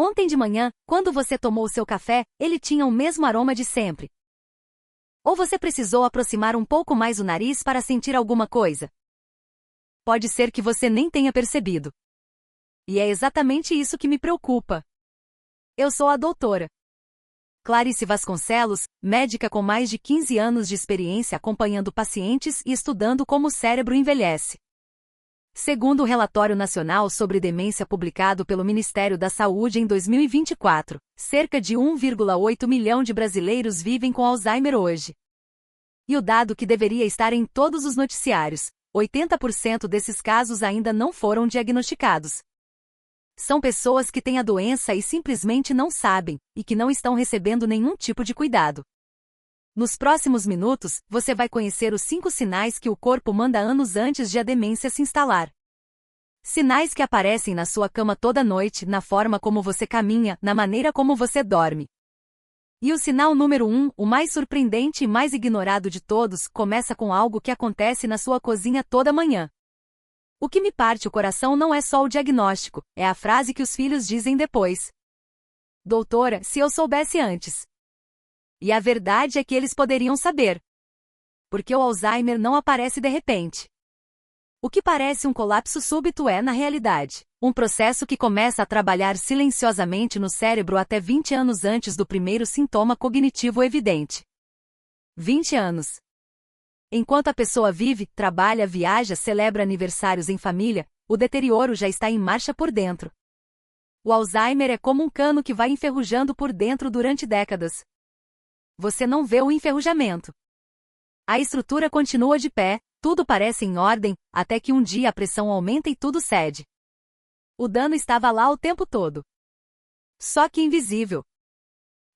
Ontem de manhã, quando você tomou seu café, ele tinha o mesmo aroma de sempre. Ou você precisou aproximar um pouco mais o nariz para sentir alguma coisa? Pode ser que você nem tenha percebido. E é exatamente isso que me preocupa. Eu sou a doutora Clarice Vasconcelos, médica com mais de 15 anos de experiência acompanhando pacientes e estudando como o cérebro envelhece. Segundo o Relatório Nacional sobre Demência publicado pelo Ministério da Saúde em 2024, cerca de 1,8 milhão de brasileiros vivem com Alzheimer hoje. E o dado que deveria estar em todos os noticiários: 80% desses casos ainda não foram diagnosticados. São pessoas que têm a doença e simplesmente não sabem, e que não estão recebendo nenhum tipo de cuidado. Nos próximos minutos, você vai conhecer os 5 sinais que o corpo manda anos antes de a demência se instalar. Sinais que aparecem na sua cama toda noite, na forma como você caminha, na maneira como você dorme. E o sinal número 1, o mais surpreendente e mais ignorado de todos, começa com algo que acontece na sua cozinha toda manhã. O que me parte o coração não é só o diagnóstico, é a frase que os filhos dizem depois. Doutora, se eu soubesse antes. E a verdade é que eles poderiam saber. Porque o Alzheimer não aparece de repente. O que parece um colapso súbito é, na realidade, um processo que começa a trabalhar silenciosamente no cérebro até 20 anos antes do primeiro sintoma cognitivo evidente. 20 anos. Enquanto a pessoa vive, trabalha, viaja, celebra aniversários em família, o deterioro já está em marcha por dentro. O Alzheimer é como um cano que vai enferrujando por dentro durante décadas. Você não vê o enferrujamento. A estrutura continua de pé, tudo parece em ordem, até que um dia a pressão aumenta e tudo cede. O dano estava lá o tempo todo. Só que invisível.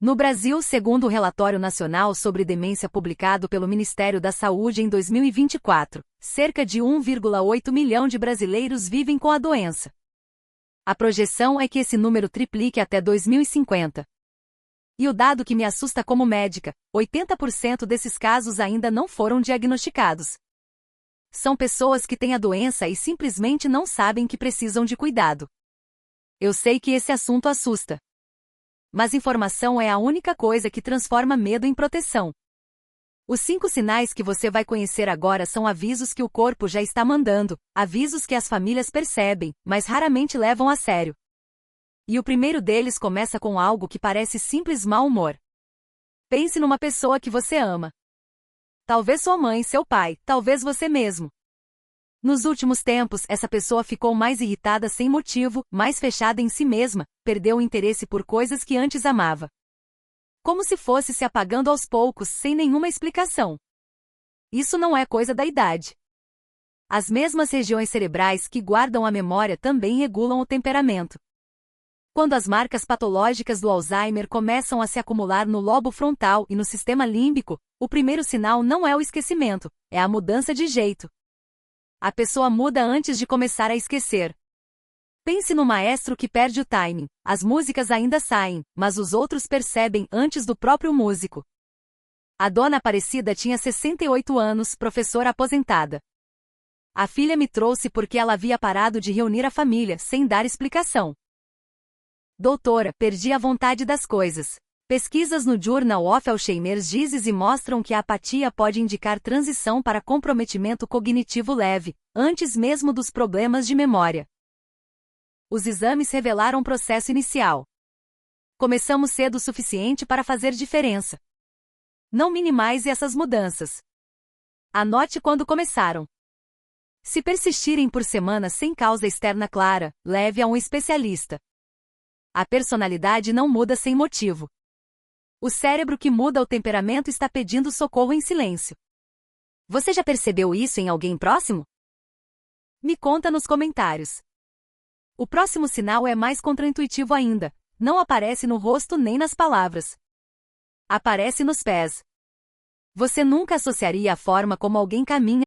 No Brasil, segundo o Relatório Nacional sobre Demência publicado pelo Ministério da Saúde em 2024, cerca de 1,8 milhão de brasileiros vivem com a doença. A projeção é que esse número triplique até 2050. E o dado que me assusta como médica: 80% desses casos ainda não foram diagnosticados. São pessoas que têm a doença e simplesmente não sabem que precisam de cuidado. Eu sei que esse assunto assusta. Mas informação é a única coisa que transforma medo em proteção. Os 5 sinais que você vai conhecer agora são avisos que o corpo já está mandando, avisos que as famílias percebem, mas raramente levam a sério. E o primeiro deles começa com algo que parece simples mau humor. Pense numa pessoa que você ama. Talvez sua mãe, seu pai, talvez você mesmo. Nos últimos tempos, essa pessoa ficou mais irritada sem motivo, mais fechada em si mesma, perdeu o interesse por coisas que antes amava. Como se fosse se apagando aos poucos, sem nenhuma explicação. Isso não é coisa da idade. As mesmas regiões cerebrais que guardam a memória também regulam o temperamento. Quando as marcas patológicas do Alzheimer começam a se acumular no lobo frontal e no sistema límbico, o primeiro sinal não é o esquecimento, é a mudança de jeito. A pessoa muda antes de começar a esquecer. Pense no maestro que perde o timing. As músicas ainda saem, mas os outros percebem antes do próprio músico. A dona Aparecida tinha 68 anos, professora aposentada. A filha me trouxe porque ela havia parado de reunir a família, sem dar explicação. Doutora, perdi a vontade das coisas. Pesquisas no Journal of Alzheimer's Disease mostram que a apatia pode indicar transição para comprometimento cognitivo leve, antes mesmo dos problemas de memória. Os exames revelaram o processo inicial. Começamos cedo o suficiente para fazer diferença. Não minimize essas mudanças. Anote quando começaram. Se persistirem por semanas sem causa externa clara, leve a um especialista. A personalidade não muda sem motivo. O cérebro que muda o temperamento está pedindo socorro em silêncio. Você já percebeu isso em alguém próximo? Me conta nos comentários. O próximo sinal é mais contraintuitivo ainda. Não aparece no rosto nem nas palavras. Aparece nos pés. Você nunca associaria a forma como alguém caminha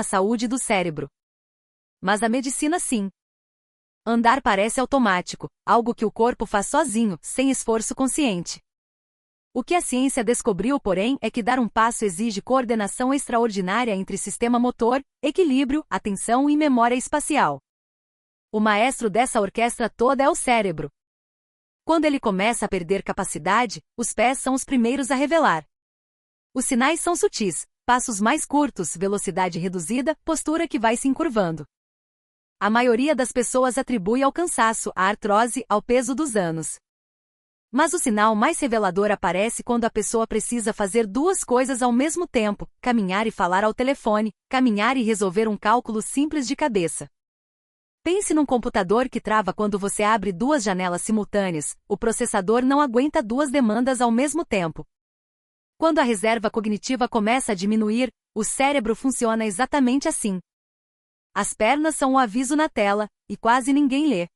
à saúde do cérebro. Mas a medicina sim. Andar parece automático, algo que o corpo faz sozinho, sem esforço consciente. O que a ciência descobriu, porém, é que dar um passo exige coordenação extraordinária entre sistema motor, equilíbrio, atenção e memória espacial. O maestro dessa orquestra toda é o cérebro. Quando ele começa a perder capacidade, os pés são os primeiros a revelar. Os sinais são sutis: passos mais curtos, velocidade reduzida, postura que vai se encurvando. A maioria das pessoas atribui ao cansaço, à artrose, ao peso dos anos. Mas o sinal mais revelador aparece quando a pessoa precisa fazer duas coisas ao mesmo tempo: caminhar e falar ao telefone, caminhar e resolver um cálculo simples de cabeça. Pense num computador que trava quando você abre duas janelas simultâneas. O processador não aguenta duas demandas ao mesmo tempo. Quando a reserva cognitiva começa a diminuir, o cérebro funciona exatamente assim. As pernas são o aviso na tela, e quase ninguém lê.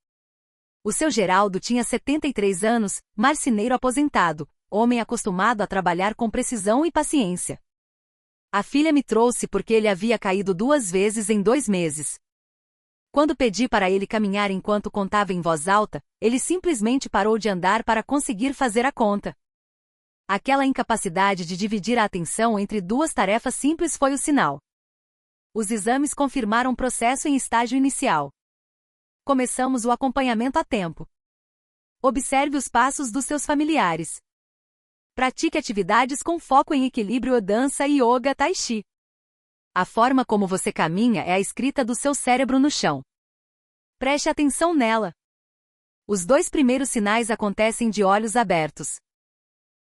O seu Geraldo tinha 73 anos, marceneiro aposentado, homem acostumado a trabalhar com precisão e paciência. A filha me trouxe porque ele havia caído 2 vezes em 2 meses. Quando pedi para ele caminhar enquanto contava em voz alta, ele simplesmente parou de andar para conseguir fazer a conta. Aquela incapacidade de dividir a atenção entre duas tarefas simples foi o sinal. Os exames confirmaram o processo em estágio inicial. Começamos o acompanhamento a tempo. Observe os passos dos seus familiares. Pratique atividades com foco em equilíbrio, dança, yoga, tai chi. A forma como você caminha é a escrita do seu cérebro no chão. Preste atenção nela. Os 2 primeiros sinais acontecem de olhos abertos.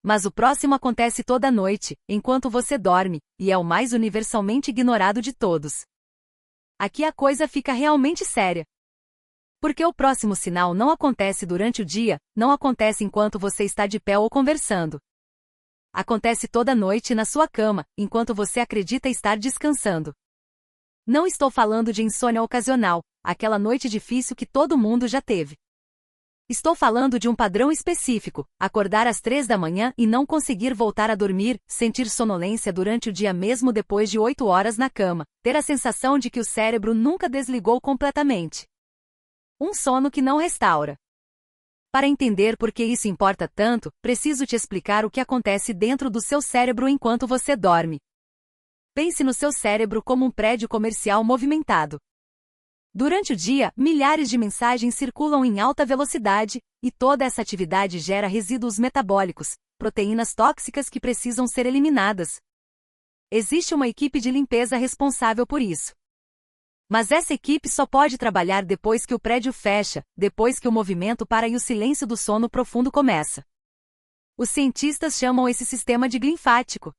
Mas o próximo acontece toda noite, enquanto você dorme, e é o mais universalmente ignorado de todos. Aqui a coisa fica realmente séria. Porque o próximo sinal não acontece durante o dia, não acontece enquanto você está de pé ou conversando. Acontece toda noite na sua cama, enquanto você acredita estar descansando. Não estou falando de insônia ocasional, aquela noite difícil que todo mundo já teve. Estou falando de um padrão específico: acordar às 3 da manhã e não conseguir voltar a dormir, sentir sonolência durante o dia mesmo depois de 8 horas na cama, ter a sensação de que o cérebro nunca desligou completamente. Um sono que não restaura. Para entender por que isso importa tanto, preciso te explicar o que acontece dentro do seu cérebro enquanto você dorme. Pense no seu cérebro como um prédio comercial movimentado. Durante o dia, milhares de mensagens circulam em alta velocidade, e toda essa atividade gera resíduos metabólicos, proteínas tóxicas que precisam ser eliminadas. Existe uma equipe de limpeza responsável por isso. Mas essa equipe só pode trabalhar depois que o prédio fecha, depois que o movimento para e o silêncio do sono profundo começa. Os cientistas chamam esse sistema de linfático.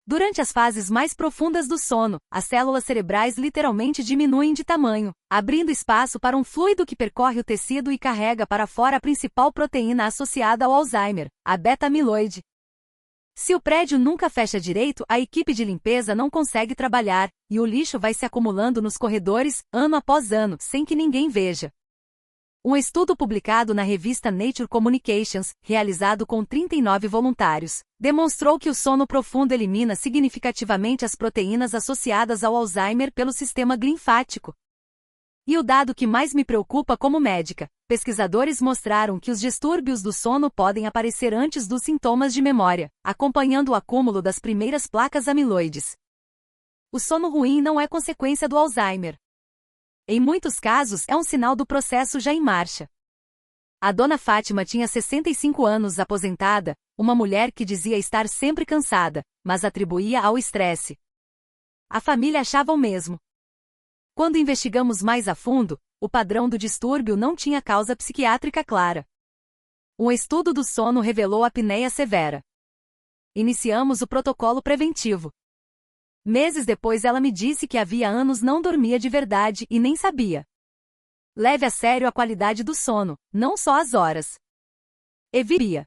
Durante as fases mais profundas do sono, as células cerebrais literalmente diminuem de tamanho, abrindo espaço para um fluido que percorre o tecido e carrega para fora a principal proteína associada ao Alzheimer, a beta-amiloide. Se o prédio nunca fecha direito, a equipe de limpeza não consegue trabalhar, e o lixo vai se acumulando nos corredores, ano após ano, sem que ninguém veja. Um estudo publicado na revista Nature Communications, realizado com 39 voluntários, demonstrou que o sono profundo elimina significativamente as proteínas associadas ao Alzheimer pelo sistema linfático. E o dado que mais me preocupa como médica: pesquisadores mostraram que os distúrbios do sono podem aparecer antes dos sintomas de memória, acompanhando o acúmulo das primeiras placas amiloides. O sono ruim não é consequência do Alzheimer. Em muitos casos, é um sinal do processo já em marcha. A dona Fátima tinha 65 anos, aposentada, uma mulher que dizia estar sempre cansada, mas atribuía ao estresse. A família achava o mesmo. Quando investigamos mais a fundo, o padrão do distúrbio não tinha causa psiquiátrica clara. Um estudo do sono revelou apneia severa. Iniciamos o protocolo preventivo. Meses depois ela me disse que havia anos não dormia de verdade e nem sabia. Leve a sério a qualidade do sono, não só as horas. Evite.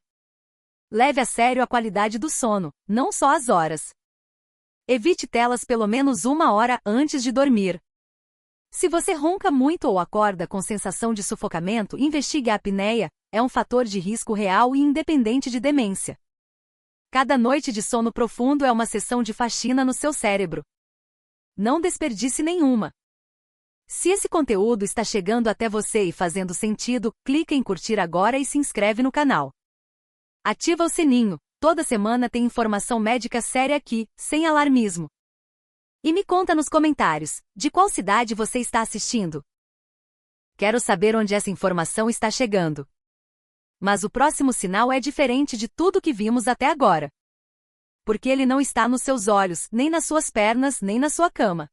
Leve a sério a qualidade do sono, não só as horas. Evite telas pelo menos 1 hora antes de dormir. Se você ronca muito ou acorda com sensação de sufocamento, investigue a apneia, é um fator de risco real e independente de demência. Cada noite de sono profundo é uma sessão de faxina no seu cérebro. Não desperdice nenhuma. Se esse conteúdo está chegando até você e fazendo sentido, clique em curtir agora e se inscreve no canal. Ativa o sininho, toda semana tem informação médica séria aqui, sem alarmismo. E me conta nos comentários, de qual cidade você está assistindo? Quero saber onde essa informação está chegando. Mas o próximo sinal é diferente de tudo que vimos até agora. Porque ele não está nos seus olhos, nem nas suas pernas, nem na sua cama.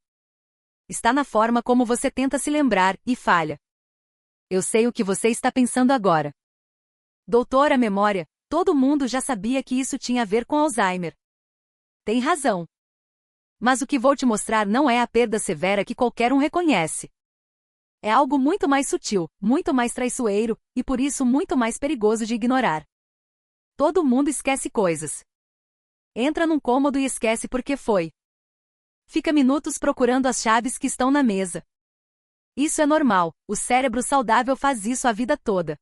Está na forma como você tenta se lembrar, e falha. Eu sei o que você está pensando agora. Doutora Memória, todo mundo já sabia que isso tinha a ver com Alzheimer. Tem razão. Mas o que vou te mostrar não é a perda severa que qualquer um reconhece. É algo muito mais sutil, muito mais traiçoeiro, e por isso muito mais perigoso de ignorar. Todo mundo esquece coisas. Entra num cômodo e esquece porque foi. Fica minutos procurando as chaves que estão na mesa. Isso é normal, o cérebro saudável faz isso a vida toda.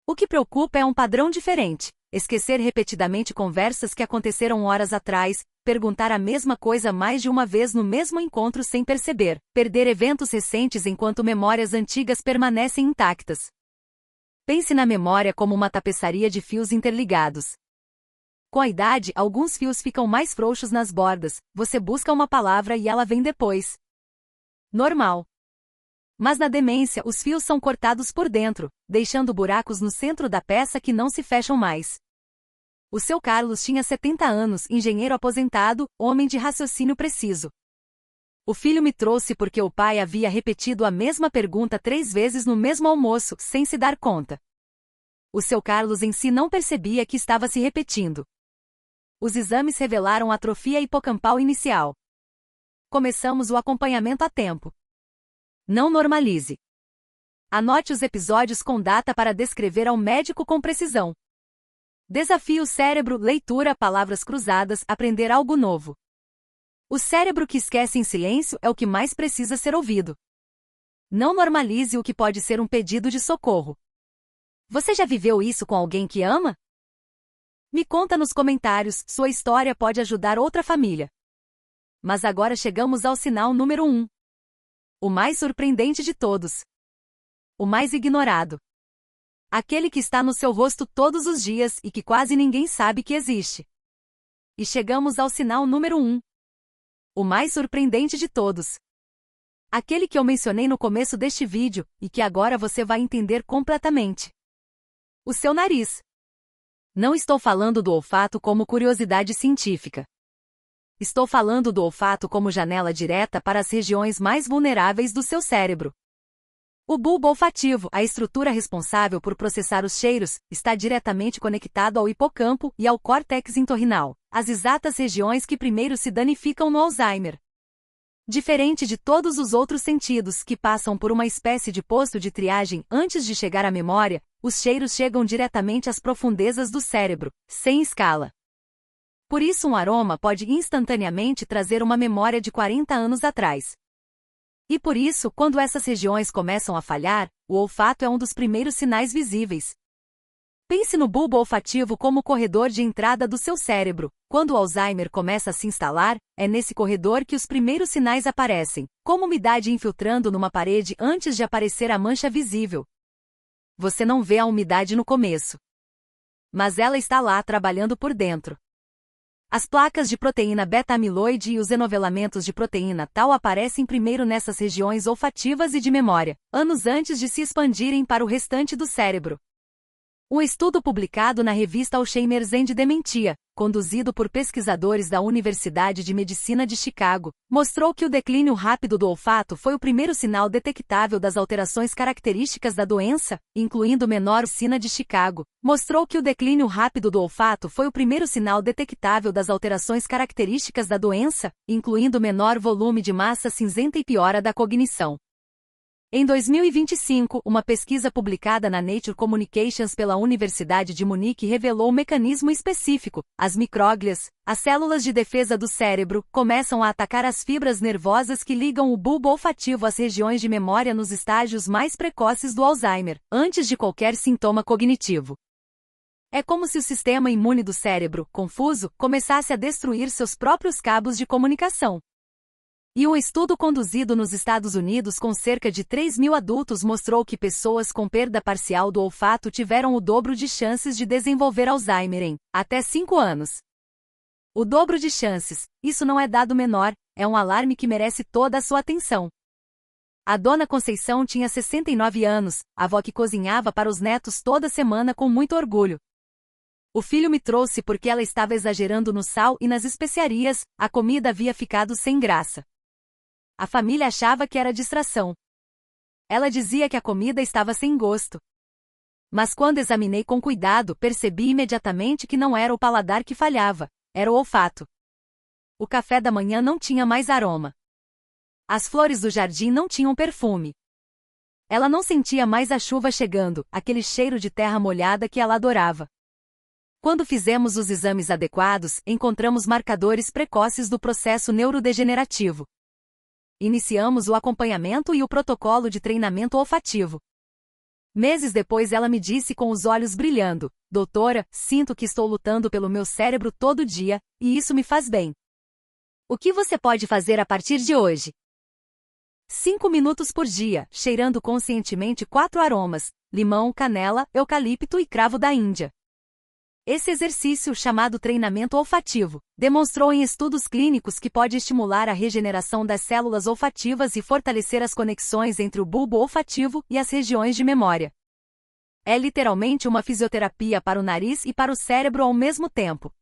O que preocupa é um padrão diferente: esquecer repetidamente conversas que aconteceram horas atrás, perguntar a mesma coisa mais de uma vez no mesmo encontro sem perceber, perder eventos recentes enquanto memórias antigas permanecem intactas. Pense na memória como uma tapeçaria de fios interligados. Com a idade, alguns fios ficam mais frouxos nas bordas, você busca uma palavra e ela vem depois. Normal. Mas na demência, os fios são cortados por dentro, deixando buracos no centro da peça que não se fecham mais. O seu Carlos tinha 70 anos, engenheiro aposentado, homem de raciocínio preciso. O filho me trouxe porque o pai havia repetido a mesma pergunta 3 vezes no mesmo almoço, sem se dar conta. O seu Carlos em si não percebia que estava se repetindo. Os exames revelaram atrofia hipocampal inicial. Começamos o acompanhamento a tempo. Não normalize. Anote os episódios com data para descrever ao médico com precisão. Desafie o cérebro, leitura, palavras cruzadas, aprender algo novo. O cérebro que esquece em silêncio é o que mais precisa ser ouvido. Não normalize o que pode ser um pedido de socorro. Você já viveu isso com alguém que ama? Me conta nos comentários, sua história pode ajudar outra família. Mas agora chegamos ao sinal número 1. O mais surpreendente de todos. O mais ignorado. Aquele que está no seu rosto todos os dias e que quase ninguém sabe que existe. E chegamos ao sinal número 1. O mais surpreendente de todos. Aquele que eu mencionei no começo deste vídeo, e que agora você vai entender completamente. O seu nariz. Não estou falando do olfato como curiosidade científica. Estou falando do olfato como janela direta para as regiões mais vulneráveis do seu cérebro. O bulbo olfativo, a estrutura responsável por processar os cheiros, está diretamente conectado ao hipocampo e ao córtex entorrinal, as exatas regiões que primeiro se danificam no Alzheimer. Diferente de todos os outros sentidos que passam por uma espécie de posto de triagem antes de chegar à memória, os cheiros chegam diretamente às profundezas do cérebro, sem escala. Por isso um aroma pode instantaneamente trazer uma memória de 40 anos atrás. E por isso, quando essas regiões começam a falhar, o olfato é um dos primeiros sinais visíveis. Pense no bulbo olfativo como o corredor de entrada do seu cérebro. Quando o Alzheimer começa a se instalar, é nesse corredor que os primeiros sinais aparecem, como umidade infiltrando numa parede antes de aparecer a mancha visível. Você não vê a umidade no começo. Mas ela está lá trabalhando por dentro. As placas de proteína beta-amiloide e os enovelamentos de proteína tau aparecem primeiro nessas regiões olfativas e de memória, anos antes de se expandirem para o restante do cérebro. Um estudo publicado na revista Alzheimer's and Dementia, conduzido por pesquisadores da Universidade de Medicina de Chicago, mostrou que o declínio rápido do olfato foi o primeiro sinal detectável das alterações características da doença, incluindo menor sina de Chicago. Mostrou que o declínio rápido do olfato foi o primeiro sinal detectável das alterações características da doença, incluindo menor volume de massa cinzenta e piora da cognição. Em 2025, uma pesquisa publicada na Nature Communications pela Universidade de Munique revelou um mecanismo específico. As micróglias, as células de defesa do cérebro, começam a atacar as fibras nervosas que ligam o bulbo olfativo às regiões de memória nos estágios mais precoces do Alzheimer, antes de qualquer sintoma cognitivo. É como se o sistema imune do cérebro, confuso, começasse a destruir seus próprios cabos de comunicação. E um estudo conduzido nos Estados Unidos com cerca de 3.000 adultos mostrou que pessoas com perda parcial do olfato tiveram o dobro de chances de desenvolver Alzheimer em até 5 anos. O dobro de chances, isso não é dado menor, é um alarme que merece toda a sua atenção. A dona Conceição tinha 69 anos, avó que cozinhava para os netos toda semana com muito orgulho. O filho me trouxe porque ela estava exagerando no sal e nas especiarias, a comida havia ficado sem graça. A família achava que era distração. Ela dizia que a comida estava sem gosto. Mas quando examinei com cuidado, percebi imediatamente que não era o paladar que falhava, era o olfato. O café da manhã não tinha mais aroma. As flores do jardim não tinham perfume. Ela não sentia mais a chuva chegando, aquele cheiro de terra molhada que ela adorava. Quando fizemos os exames adequados, encontramos marcadores precoces do processo neurodegenerativo. Iniciamos o acompanhamento e o protocolo de treinamento olfativo. Meses depois ela me disse com os olhos brilhando: doutora, sinto que estou lutando pelo meu cérebro todo dia, e isso me faz bem. O que você pode fazer a partir de hoje? 5 minutos por dia, cheirando conscientemente 4 aromas: limão, canela, eucalipto e cravo da Índia. Esse exercício, chamado treinamento olfativo, demonstrou em estudos clínicos que pode estimular a regeneração das células olfativas e fortalecer as conexões entre o bulbo olfativo e as regiões de memória. É literalmente uma fisioterapia para o nariz e para o cérebro ao mesmo tempo.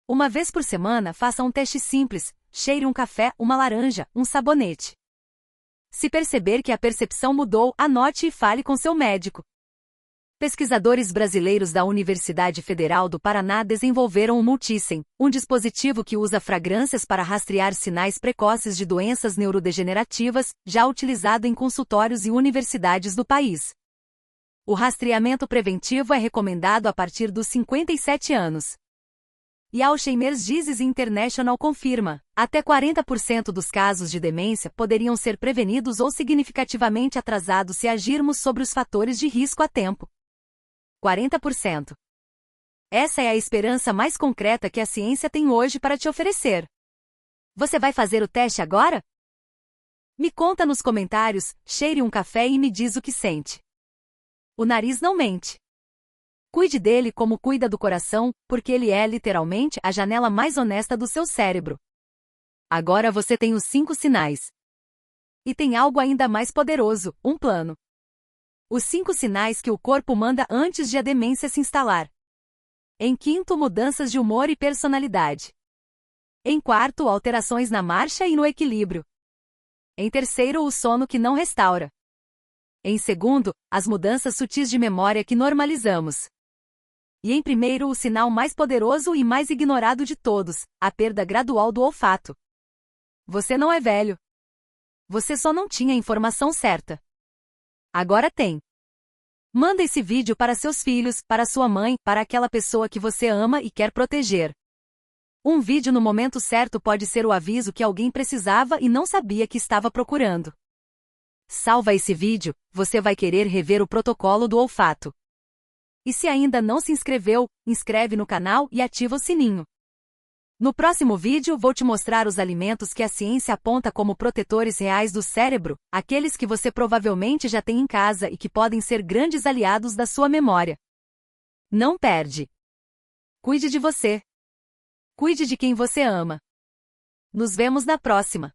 Uma vez por semana, faça um teste simples: cheire um café, uma laranja, um sabonete. Se perceber que a percepção mudou, anote e fale com seu médico. Pesquisadores brasileiros da Universidade Federal do Paraná desenvolveram o Multisem, um dispositivo que usa fragrâncias para rastrear sinais precoces de doenças neurodegenerativas, já utilizado em consultórios e universidades do país. O rastreamento preventivo é recomendado a partir dos 57 anos. E a Alzheimer's Disease International confirma: até 40% dos casos de demência poderiam ser prevenidos ou significativamente atrasados se agirmos sobre os fatores de risco a tempo. 40%. Essa é a esperança mais concreta que a ciência tem hoje para te oferecer. Você vai fazer o teste agora? Me conta nos comentários, cheire um café e me diz o que sente. O nariz não mente. Cuide dele como cuida do coração, porque ele é literalmente a janela mais honesta do seu cérebro. Agora você tem os 5 sinais. E tem algo ainda mais poderoso: um plano. Os 5 sinais que o corpo manda antes de a demência se instalar. Em quinto, mudanças de humor e personalidade. Em quarto, alterações na marcha e no equilíbrio. Em terceiro, o sono que não restaura. Em segundo, as mudanças sutis de memória que normalizamos. E em primeiro, o sinal mais poderoso e mais ignorado de todos: a perda gradual do olfato. Você não é velho. Você só não tinha a informação certa. Agora tem. Manda esse vídeo para seus filhos, para sua mãe, para aquela pessoa que você ama e quer proteger. Um vídeo no momento certo pode ser o aviso que alguém precisava e não sabia que estava procurando. Salva esse vídeo, você vai querer rever o protocolo do olfato. E se ainda não se inscreveu, inscreve no canal e ativa o sininho. No próximo vídeo vou te mostrar os alimentos que a ciência aponta como protetores reais do cérebro, aqueles que você provavelmente já tem em casa e que podem ser grandes aliados da sua memória. Não perde. Cuide de você. Cuide de quem você ama. Nos vemos na próxima.